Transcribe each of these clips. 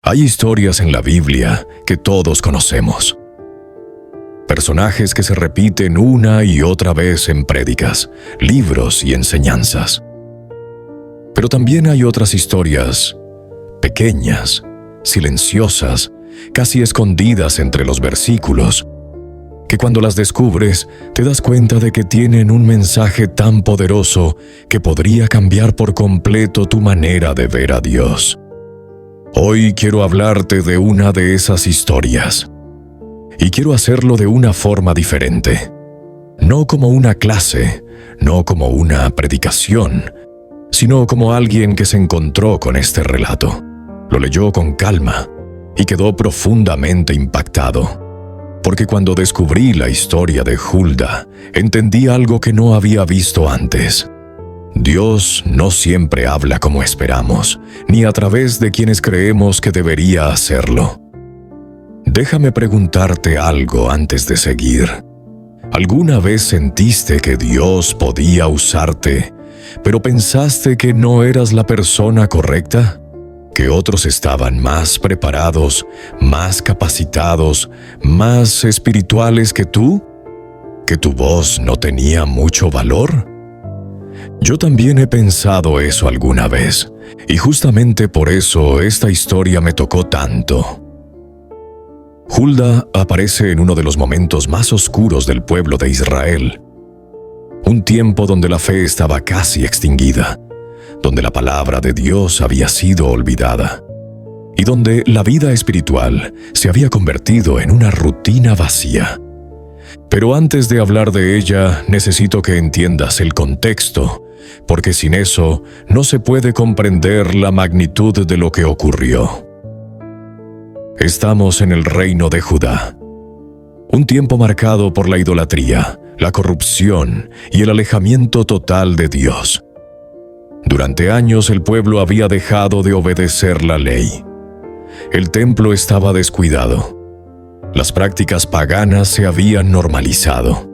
Hay historias en la Biblia que todos conocemos. Personajes que se repiten una y otra vez en prédicas, libros y enseñanzas. Pero también hay otras historias pequeñas, silenciosas, casi escondidas entre los versículos, que cuando las descubres te das cuenta de que tienen un mensaje tan poderoso que podría cambiar por completo tu manera de ver a Dios. Hoy quiero hablarte de una de esas historias. Y quiero hacerlo de una forma diferente. No como una clase, no como una predicación, sino como alguien que se encontró con este relato. Lo leyó con calma y quedó profundamente impactado. Porque cuando descubrí la historia de Hulda, entendí algo que no había visto antes. Dios no siempre habla como esperamos, ni a través de quienes creemos que debería hacerlo. Déjame preguntarte algo antes de seguir. ¿Alguna vez sentiste que Dios podía usarte, pero pensaste que no eras la persona correcta? ¿Que otros estaban más preparados, más capacitados, más espirituales que tú? ¿Que tu voz no tenía mucho valor? Yo también he pensado eso alguna vez, y justamente por eso esta historia me tocó tanto. Hulda aparece en uno de los momentos más oscuros del pueblo de Israel. Un tiempo donde la fe estaba casi extinguida, donde la palabra de Dios había sido olvidada, y donde la vida espiritual se había convertido en una rutina vacía. Pero antes de hablar de ella, necesito que entiendas el contexto, porque sin eso no se puede comprender la magnitud de lo que ocurrió. Estamos en el reino de Judá, un tiempo marcado por la idolatría, la corrupción y el alejamiento total de Dios. Durante años el pueblo había dejado de obedecer la ley. El templo estaba descuidado. Las prácticas paganas se habían normalizado.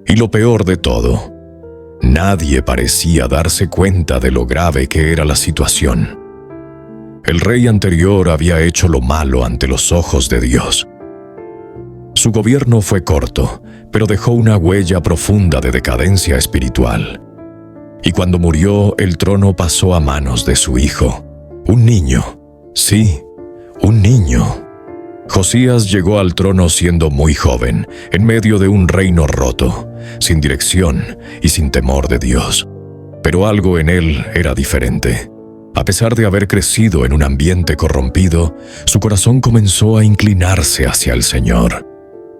Y lo peor de todo, nadie parecía darse cuenta de lo grave que era la situación. El rey anterior había hecho lo malo ante los ojos de Dios. Su gobierno fue corto, pero dejó una huella profunda de decadencia espiritual. Y cuando murió, el trono pasó a manos de su hijo, un niño. Sí, un niño. Josías llegó al trono siendo muy joven, en medio de un reino roto, sin dirección y sin temor de Dios. Pero algo en él era diferente. A pesar de haber crecido en un ambiente corrompido, su corazón comenzó a inclinarse hacia el Señor.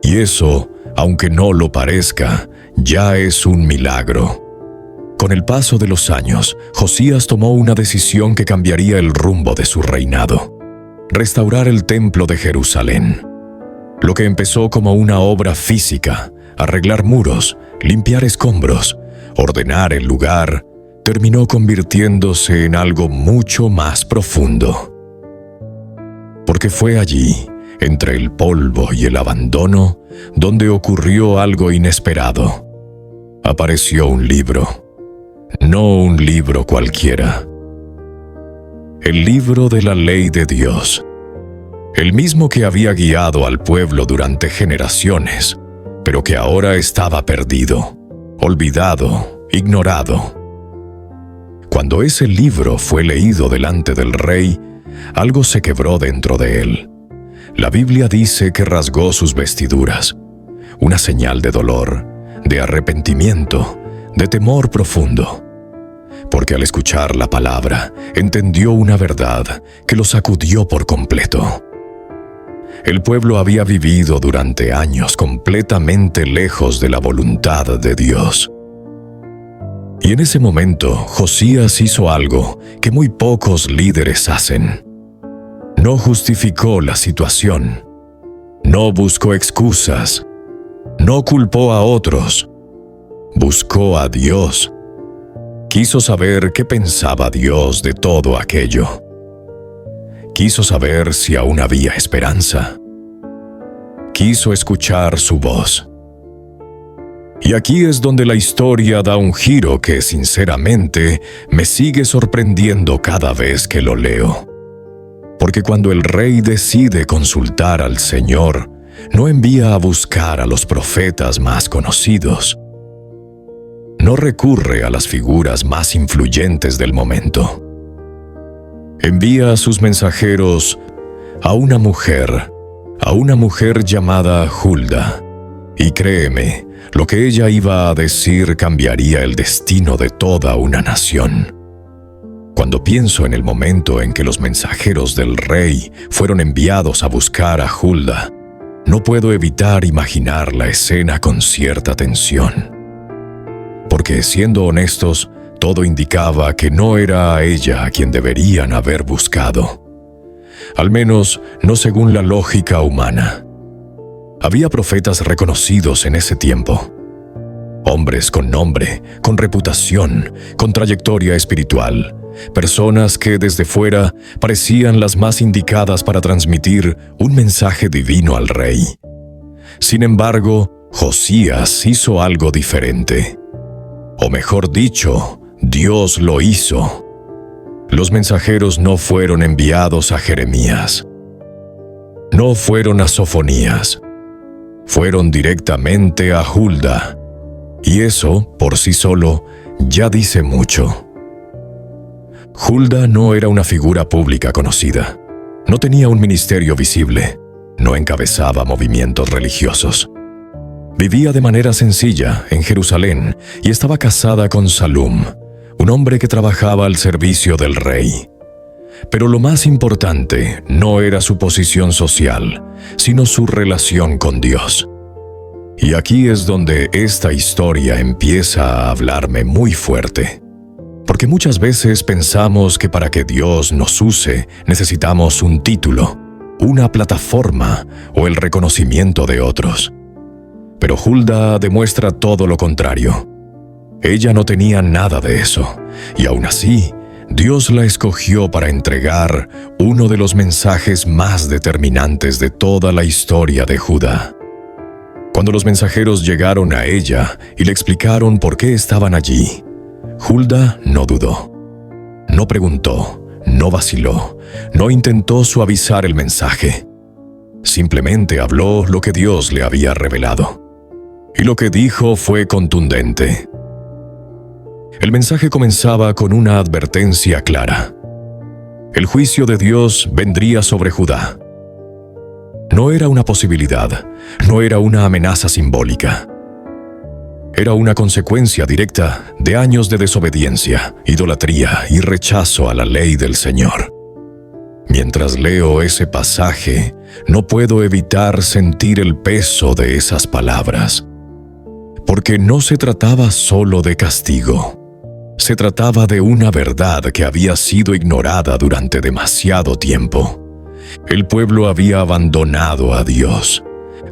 Y eso, aunque no lo parezca, ya es un milagro. Con el paso de los años, Josías tomó una decisión que cambiaría el rumbo de su reinado: restaurar el templo de Jerusalén. Lo que empezó como una obra física, arreglar muros, limpiar escombros, ordenar el lugar, terminó convirtiéndose en algo mucho más profundo. Porque fue allí, entre el polvo y el abandono, donde ocurrió algo inesperado. Apareció un libro. No un libro cualquiera. El libro de la ley de Dios. El mismo que había guiado al pueblo durante generaciones, pero que ahora estaba perdido, olvidado, ignorado. Cuando ese libro fue leído delante del rey, algo se quebró dentro de él. La Biblia dice que rasgó sus vestiduras, una señal de dolor, de arrepentimiento, de temor profundo. Porque al escuchar la palabra, entendió una verdad que lo sacudió por completo. El pueblo había vivido durante años completamente lejos de la voluntad de Dios. Y en ese momento, Josías hizo algo que muy pocos líderes hacen. No justificó la situación. No buscó excusas. No culpó a otros. Buscó a Dios. Quiso saber qué pensaba Dios de todo aquello. Quiso saber si aún había esperanza. Quiso escuchar su voz. Y aquí es donde la historia da un giro que, sinceramente, me sigue sorprendiendo cada vez que lo leo. Porque cuando el rey decide consultar al Señor, no envía a buscar a los profetas más conocidos. No recurre a las figuras más influyentes del momento. Envía a sus mensajeros a una mujer llamada Hulda. Y créeme, lo que ella iba a decir cambiaría el destino de toda una nación. Cuando pienso en el momento en que los mensajeros del rey fueron enviados a buscar a Hulda, no puedo evitar imaginar la escena con cierta tensión. Porque, siendo honestos, todo indicaba que no era a ella a quien deberían haber buscado. Al menos, no según la lógica humana. Había profetas reconocidos en ese tiempo. Hombres con nombre, con reputación, con trayectoria espiritual. Personas que desde fuera parecían las más indicadas para transmitir un mensaje divino al rey. Sin embargo, Josías hizo algo diferente. O mejor dicho, Dios lo hizo. Los mensajeros no fueron enviados a Jeremías. No fueron a Sofonías. Fueron directamente a Hulda. Y eso, por sí solo, ya dice mucho. Hulda no era una figura pública conocida. No tenía un ministerio visible. No encabezaba movimientos religiosos. Vivía de manera sencilla en Jerusalén y estaba casada con Salum, un hombre que trabajaba al servicio del rey. Pero lo más importante no era su posición social, sino su relación con Dios. Y aquí es donde esta historia empieza a hablarme muy fuerte. Porque muchas veces pensamos que para que Dios nos use necesitamos un título, una plataforma o el reconocimiento de otros. Pero Hulda demuestra todo lo contrario. Ella no tenía nada de eso, y aún así, Dios la escogió para entregar uno de los mensajes más determinantes de toda la historia de Judá. Cuando los mensajeros llegaron a ella y le explicaron por qué estaban allí, Hulda no dudó, no preguntó, no vaciló, no intentó suavizar el mensaje. Simplemente habló lo que Dios le había revelado. Y lo que dijo fue contundente. El mensaje comenzaba con una advertencia clara. El juicio de Dios vendría sobre Judá. No era una posibilidad, no era una amenaza simbólica. Era una consecuencia directa de años de desobediencia, idolatría y rechazo a la ley del Señor. Mientras leo ese pasaje, no puedo evitar sentir el peso de esas palabras. Porque no se trataba solo de castigo. Se trataba de una verdad que había sido ignorada durante demasiado tiempo. El pueblo había abandonado a Dios.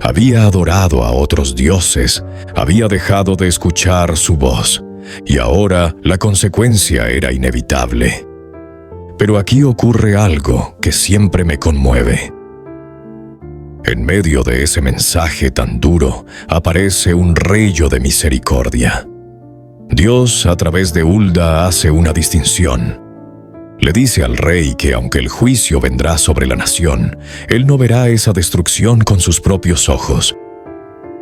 Había adorado a otros dioses, había dejado de escuchar su voz, y ahora la consecuencia era inevitable. Pero aquí ocurre algo que siempre me conmueve. En medio de ese mensaje tan duro, aparece un rayo de misericordia. Dios, a través de Hulda, hace una distinción. Le dice al rey que aunque el juicio vendrá sobre la nación, él no verá esa destrucción con sus propios ojos.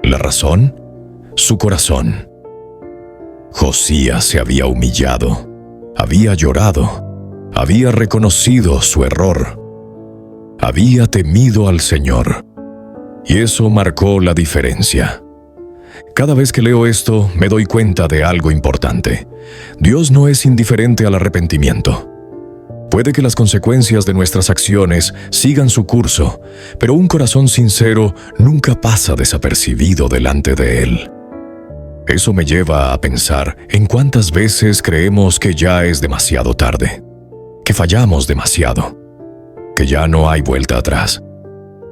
¿La razón? Su corazón. Josías se había humillado, había llorado, había reconocido su error, había temido al Señor. Y eso marcó la diferencia. Cada vez que leo esto, me doy cuenta de algo importante. Dios no es indiferente al arrepentimiento. Puede que las consecuencias de nuestras acciones sigan su curso, pero un corazón sincero nunca pasa desapercibido delante de Él. Eso me lleva a pensar en cuántas veces creemos que ya es demasiado tarde, que fallamos demasiado, que ya no hay vuelta atrás.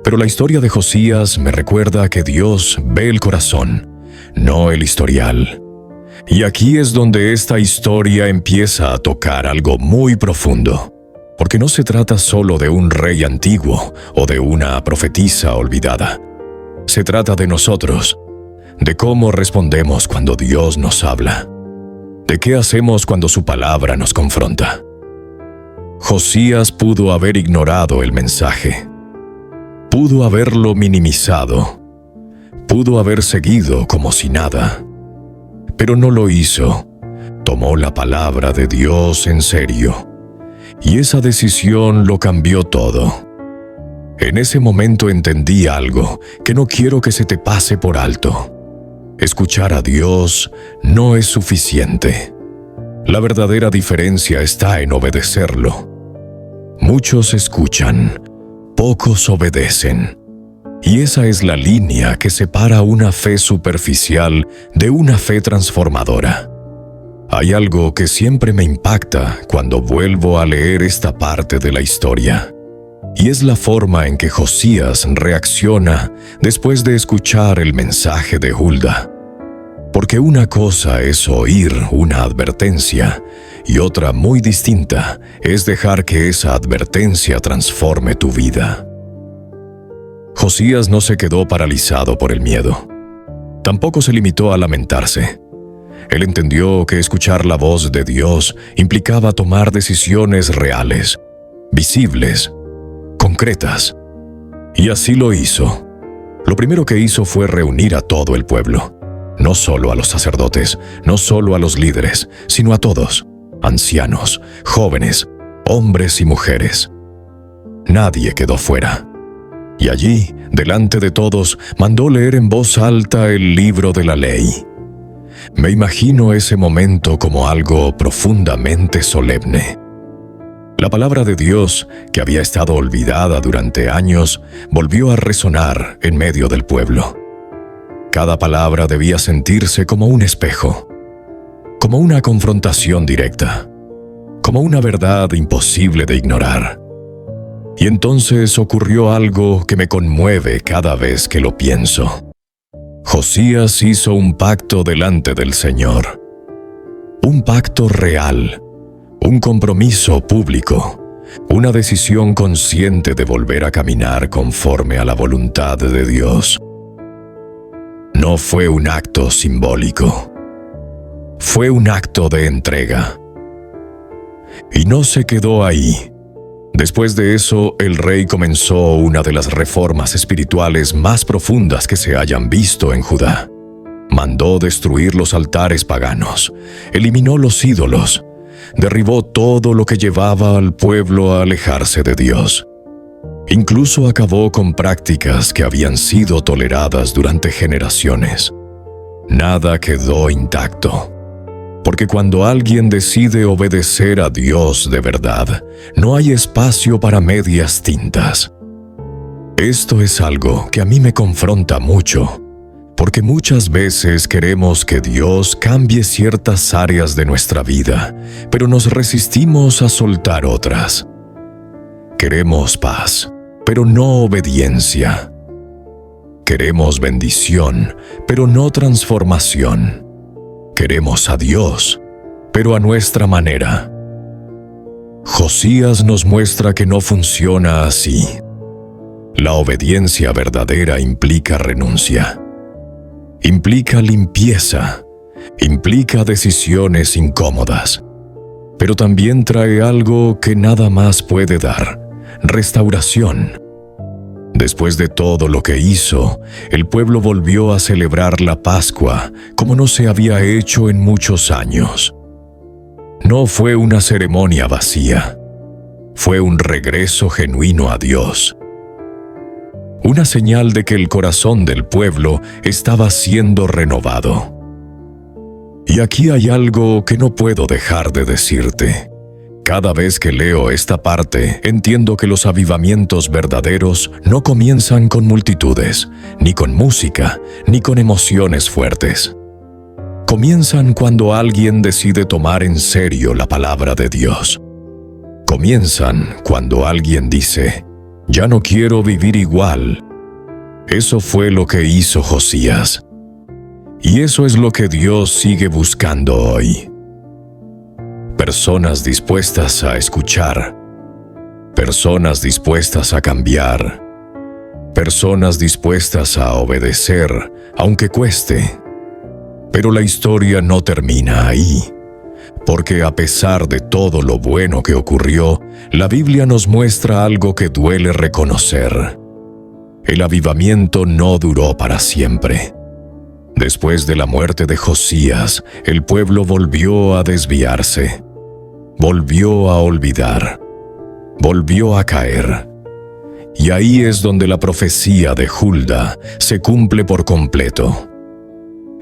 Pero la historia de Josías me recuerda que Dios ve el corazón, no el historial. Y aquí es donde esta historia empieza a tocar algo muy profundo, porque no se trata solo de un rey antiguo o de una profetisa olvidada. Se trata de nosotros, de cómo respondemos cuando Dios nos habla, de qué hacemos cuando su palabra nos confronta. Josías pudo haber ignorado el mensaje. Pudo haberlo minimizado. Pudo haber seguido como si nada. Pero no lo hizo. Tomó la palabra de Dios en serio. Y esa decisión lo cambió todo. En ese momento entendí algo que no quiero que se te pase por alto. Escuchar a Dios no es suficiente. La verdadera diferencia está en obedecerlo. Muchos escuchan, pocos obedecen. Y esa es la línea que separa una fe superficial de una fe transformadora. Hay algo que siempre me impacta cuando vuelvo a leer esta parte de la historia. Y es la forma en que Josías reacciona después de escuchar el mensaje de Hulda. Porque una cosa es oír una advertencia y otra muy distinta es dejar que esa advertencia transforme tu vida. Josías no se quedó paralizado por el miedo. Tampoco se limitó a lamentarse. Él entendió que escuchar la voz de Dios implicaba tomar decisiones reales, visibles, concretas. Y así lo hizo. Lo primero que hizo fue reunir a todo el pueblo. No solo a los sacerdotes, no solo a los líderes, sino a todos, ancianos, jóvenes, hombres y mujeres. Nadie quedó fuera. Y allí, delante de todos, mandó leer en voz alta el libro de la ley. Me imagino ese momento como algo profundamente solemne. La palabra de Dios, que había estado olvidada durante años, volvió a resonar en medio del pueblo. Cada palabra debía sentirse como un espejo, como una confrontación directa, como una verdad imposible de ignorar. Y entonces ocurrió algo que me conmueve cada vez que lo pienso. Josías hizo un pacto delante del Señor. Un pacto real, un compromiso público, una decisión consciente de volver a caminar conforme a la voluntad de Dios. No fue un acto simbólico. Fue un acto de entrega. Y no se quedó ahí. Después de eso, el rey comenzó una de las reformas espirituales más profundas que se hayan visto en Judá. Mandó destruir los altares paganos, eliminó los ídolos, derribó todo lo que llevaba al pueblo a alejarse de Dios. Incluso acabó con prácticas que habían sido toleradas durante generaciones. Nada quedó intacto. Porque cuando alguien decide obedecer a Dios de verdad, no hay espacio para medias tintas. Esto es algo que a mí me confronta mucho, porque muchas veces queremos que Dios cambie ciertas áreas de nuestra vida, pero nos resistimos a soltar otras. Queremos paz, pero no obediencia. Queremos bendición, pero no transformación. Queremos a Dios, pero a nuestra manera. Josías nos muestra que no funciona así. La obediencia verdadera implica renuncia. Implica limpieza. Implica decisiones incómodas. Pero también trae algo que nada más puede dar: restauración. Después de todo lo que hizo, el pueblo volvió a celebrar la Pascua como no se había hecho en muchos años. No fue una ceremonia vacía, fue un regreso genuino a Dios. Una señal de que el corazón del pueblo estaba siendo renovado. Y aquí hay algo que no puedo dejar de decirte. Cada vez que leo esta parte, entiendo que los avivamientos verdaderos no comienzan con multitudes, ni con música, ni con emociones fuertes. Comienzan cuando alguien decide tomar en serio la palabra de Dios. Comienzan cuando alguien dice: ya no quiero vivir igual. Eso fue lo que hizo Josías. Y eso es lo que Dios sigue buscando hoy. Personas dispuestas a escuchar, personas dispuestas a cambiar, personas dispuestas a obedecer, aunque cueste. Pero la historia no termina ahí, Porque a pesar de todo lo bueno que ocurrió, la Biblia nos muestra algo que duele reconocer. El avivamiento no duró para siempre. Después de la muerte de Josías, el pueblo volvió a desviarse, volvió a olvidar, volvió a caer. Y ahí es donde la profecía de Hulda se cumple por completo.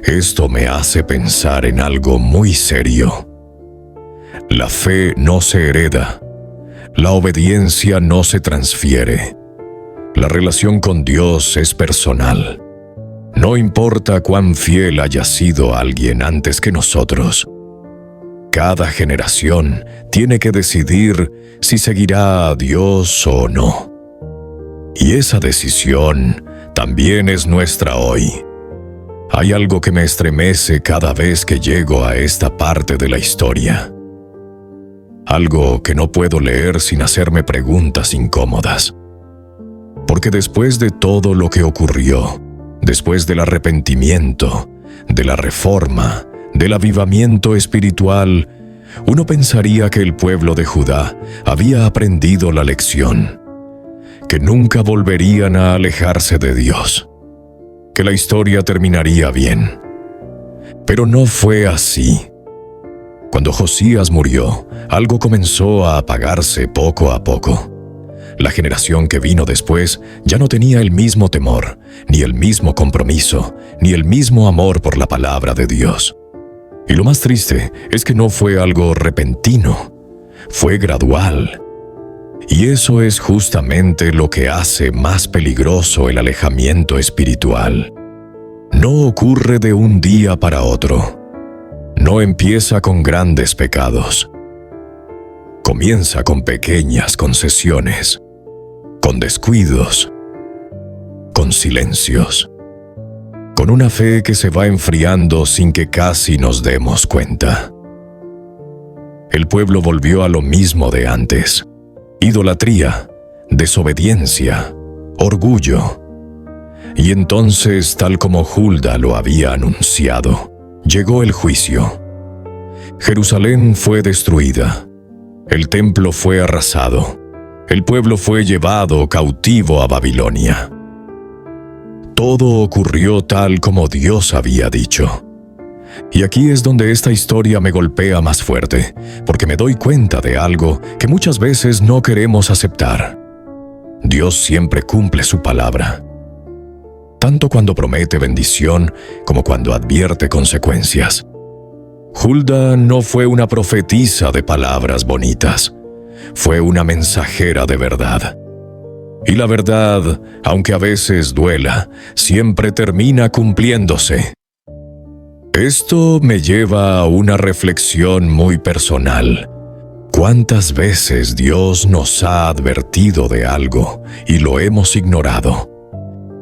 Esto me hace pensar en algo muy serio. La fe no se hereda, la obediencia no se transfiere. La relación con Dios es personal. No importa cuán fiel haya sido alguien antes que nosotros. Cada generación tiene que decidir si seguirá a Dios o no. Y esa decisión también es nuestra hoy. Hay algo que me estremece cada vez que llego a esta parte de la historia. Algo que no puedo leer sin hacerme preguntas incómodas. Porque después de todo lo que ocurrió, después del arrepentimiento, de la reforma, del avivamiento espiritual, uno pensaría que el pueblo de Judá había aprendido la lección, que nunca volverían a alejarse de Dios, que la historia terminaría bien. Pero no fue así. Cuando Josías murió, algo comenzó a apagarse poco a poco. La generación que vino después ya no tenía el mismo temor, ni el mismo compromiso, ni el mismo amor por la palabra de Dios. Y lo más triste es que no fue algo repentino, fue gradual. Y eso es justamente lo que hace más peligroso el alejamiento espiritual. No ocurre de un día para otro. No empieza con grandes pecados. Comienza con pequeñas concesiones, con descuidos, con silencios, con una fe que se va enfriando sin que casi nos demos cuenta. El pueblo volvió a lo mismo de antes: idolatría, desobediencia, orgullo. Y entonces, tal como Hulda lo había anunciado, llegó el juicio. Jerusalén fue destruida, el templo fue arrasado, el pueblo fue llevado cautivo a Babilonia. Todo ocurrió tal como Dios había dicho. Y aquí es donde esta historia me golpea más fuerte, porque me doy cuenta de algo que muchas veces no queremos aceptar. Dios siempre cumple su palabra, tanto cuando promete bendición como cuando advierte consecuencias. Hulda no fue una profetisa de palabras bonitas, fue una mensajera de verdad. Y la verdad, aunque a veces duela, siempre termina cumpliéndose. Esto me lleva a una reflexión muy personal. ¿Cuántas veces Dios nos ha advertido de algo y lo hemos ignorado?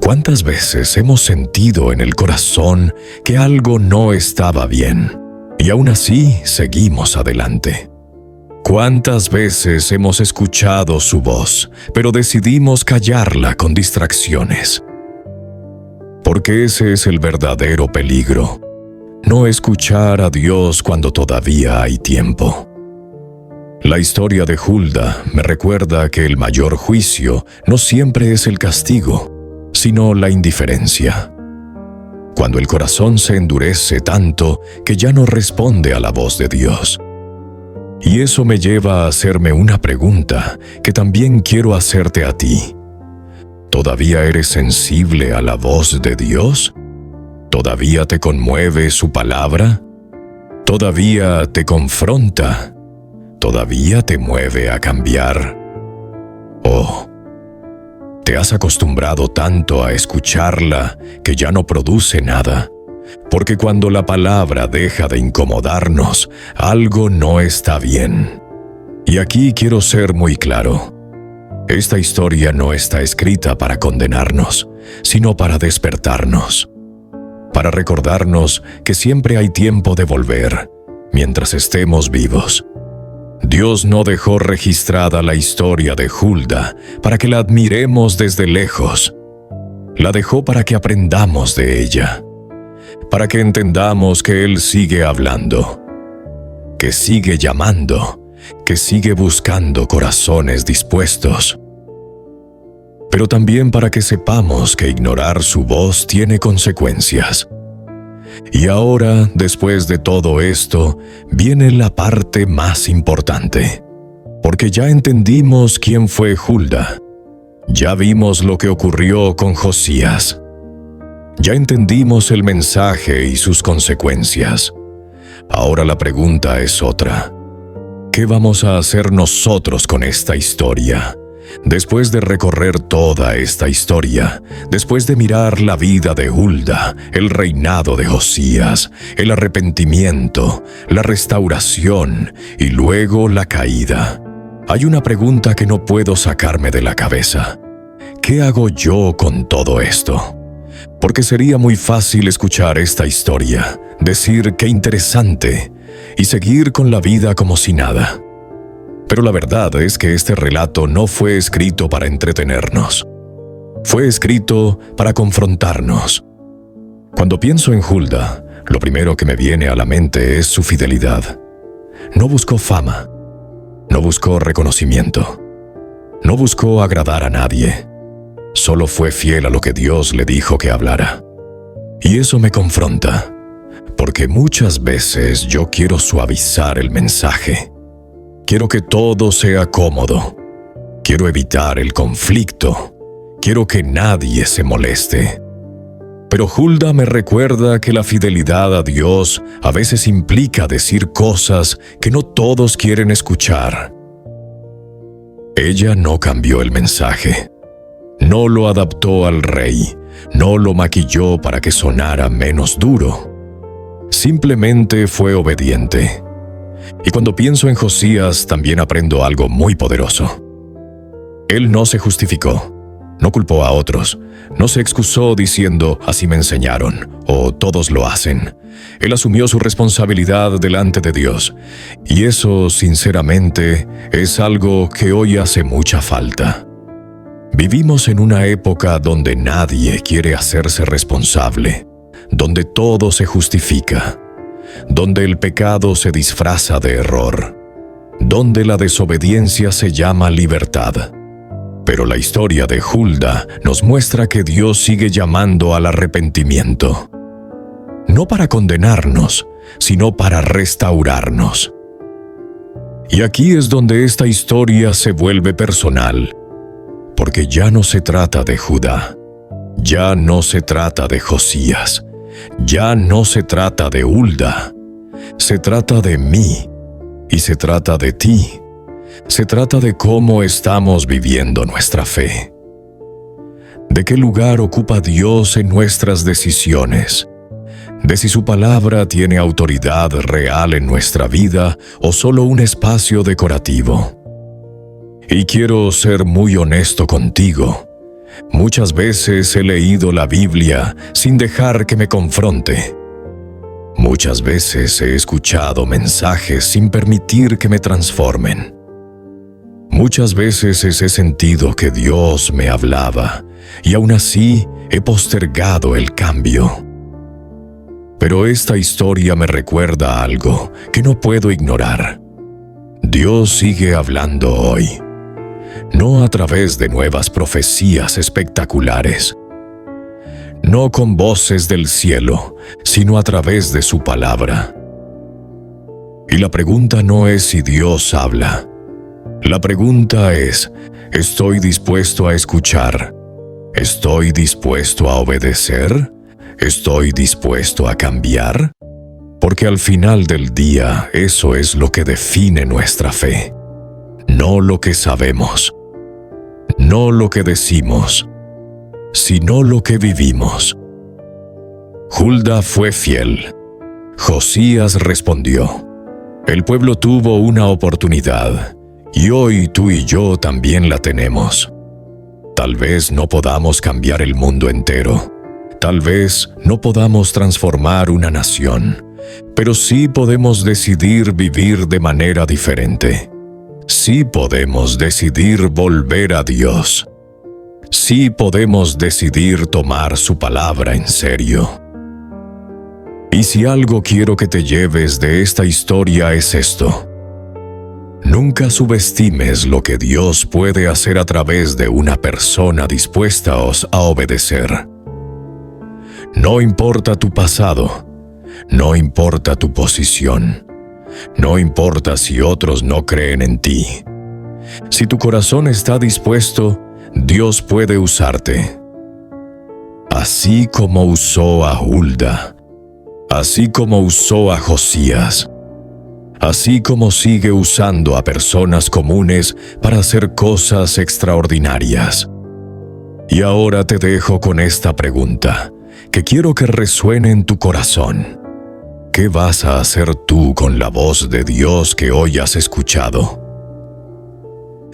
¿Cuántas veces hemos sentido en el corazón que algo no estaba bien y aún así seguimos adelante? ¿Cuántas veces hemos escuchado su voz, pero decidimos callarla con distracciones? Porque ese es el verdadero peligro. No escuchar a Dios cuando todavía hay tiempo. La historia de Hulda me recuerda que el mayor juicio no siempre es el castigo, sino la indiferencia. Cuando el corazón se endurece tanto que ya no responde a la voz de Dios. Y eso me lleva a hacerme una pregunta que también quiero hacerte a ti. ¿Todavía eres sensible a la voz de Dios? ¿Todavía te conmueve su palabra? ¿Todavía te confronta? ¿Todavía te mueve a cambiar? ¿O te has acostumbrado tanto a escucharla que ya no produce nada? Porque cuando la palabra deja de incomodarnos, algo no está bien. Y aquí quiero ser muy claro. Esta historia no está escrita para condenarnos, sino para despertarnos. Para recordarnos que siempre hay tiempo de volver, mientras estemos vivos. Dios no dejó registrada la historia de Hulda para que la admiremos desde lejos. La dejó para que aprendamos de ella, para que entendamos que Él sigue hablando, que sigue llamando, que sigue buscando corazones dispuestos. Pero también para que sepamos que ignorar su voz tiene consecuencias. Y ahora, después de todo esto, viene la parte más importante. Porque ya entendimos quién fue Hulda. Ya vimos lo que ocurrió con Josías. Ya entendimos el mensaje y sus consecuencias. Ahora la pregunta es otra. ¿Qué vamos a hacer nosotros con esta historia? Después de recorrer toda esta historia, después de mirar la vida de Hulda, el reinado de Josías, el arrepentimiento, la restauración y luego la caída, hay una pregunta que no puedo sacarme de la cabeza. ¿Qué hago yo con todo esto? Porque sería muy fácil escuchar esta historia, decir qué interesante, y seguir con la vida como si nada. Pero la verdad es que este relato no fue escrito para entretenernos. Fue escrito para confrontarnos. Cuando pienso en Hulda, lo primero que me viene a la mente es su fidelidad. No buscó fama. No buscó reconocimiento. No buscó agradar a nadie. Solo fue fiel a lo que Dios le dijo que hablara. Y eso me confronta, porque muchas veces yo quiero suavizar el mensaje. Quiero que todo sea cómodo. Quiero evitar el conflicto. Quiero que nadie se moleste. Pero Hulda me recuerda que la fidelidad a Dios a veces implica decir cosas que no todos quieren escuchar. Ella no cambió el mensaje. No lo adaptó al rey. No lo maquilló para que sonara menos duro. Simplemente fue obediente. Y cuando pienso en Josías, también aprendo algo muy poderoso. Él no se justificó, no culpó a otros, no se excusó diciendo, así me enseñaron, o todos lo hacen. Él asumió su responsabilidad delante de Dios, y eso, sinceramente, es algo que hoy hace mucha falta. Vivimos en una época donde nadie quiere hacerse responsable, donde todo se justifica, donde el pecado se disfraza de error, donde la desobediencia se llama libertad. Pero la historia de Hulda nos muestra que Dios sigue llamando al arrepentimiento. No para condenarnos, sino para restaurarnos. Y aquí es donde esta historia se vuelve personal, porque ya no se trata de Judá, ya no se trata de Josías, ya no se trata de Hulda, se trata de mí y se trata de ti. Se trata de cómo estamos viviendo nuestra fe. De qué lugar ocupa Dios en nuestras decisiones. De si su palabra tiene autoridad real en nuestra vida o solo un espacio decorativo. Y quiero ser muy honesto contigo. Muchas veces he leído la Biblia sin dejar que me confronte. Muchas veces he escuchado mensajes sin permitir que me transformen. Muchas veces he sentido que Dios me hablaba y aún así he postergado el cambio. Pero esta historia me recuerda algo que no puedo ignorar. Dios sigue hablando hoy, no a través de nuevas profecías espectaculares, no con voces del cielo, sino a través de su palabra. Y la pregunta no es si Dios habla. La pregunta es, ¿estoy dispuesto a escuchar? ¿Estoy dispuesto a obedecer? ¿Estoy dispuesto a cambiar? Porque al final del día, eso es lo que define nuestra fe. No lo que sabemos, no lo que decimos, sino lo que vivimos. Hulda fue fiel. Josías respondió. El pueblo tuvo una oportunidad. Y hoy tú y yo también la tenemos. Tal vez no podamos cambiar el mundo entero. Tal vez no podamos transformar una nación. Pero sí podemos decidir vivir de manera diferente. Sí podemos decidir volver a Dios. Sí podemos decidir tomar su palabra en serio. Y si algo quiero que te lleves de esta historia es esto: nunca subestimes lo que Dios puede hacer a través de una persona dispuesta a obedecer. No importa tu pasado, no importa tu posición, no importa si otros no creen en ti. Si tu corazón está dispuesto, Dios puede usarte. Así como usó a Hulda, así como usó a Josías, así como sigue usando a personas comunes para hacer cosas extraordinarias. Y ahora te dejo con esta pregunta, que quiero que resuene en tu corazón. ¿Qué vas a hacer tú con la voz de Dios que hoy has escuchado?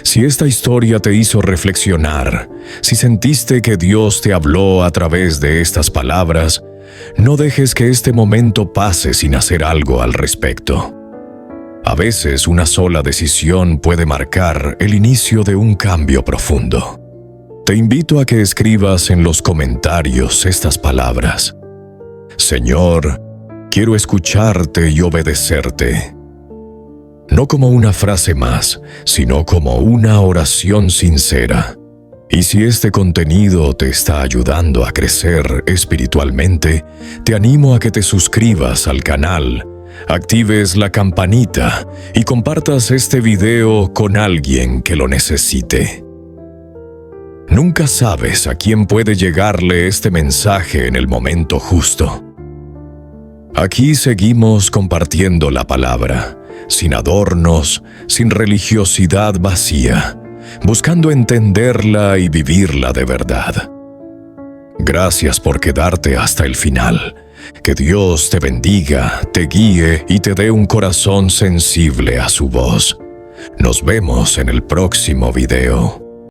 Si esta historia te hizo reflexionar, si sentiste que Dios te habló a través de estas palabras, no dejes que este momento pase sin hacer algo al respecto. A veces una sola decisión puede marcar el inicio de un cambio profundo. Te invito a que escribas en los comentarios estas palabras: Señor, quiero escucharte y obedecerte. No como una frase más, sino como una oración sincera. Y si este contenido te está ayudando a crecer espiritualmente, te animo a que te suscribas al canal, actives la campanita y compartas este video con alguien que lo necesite. Nunca sabes a quién puede llegarle este mensaje en el momento justo. Aquí seguimos compartiendo la palabra, sin adornos, sin religiosidad vacía, buscando entenderla y vivirla de verdad. Gracias por quedarte hasta el final. Que Dios te bendiga, te guíe y te dé un corazón sensible a su voz. Nos vemos en el próximo video.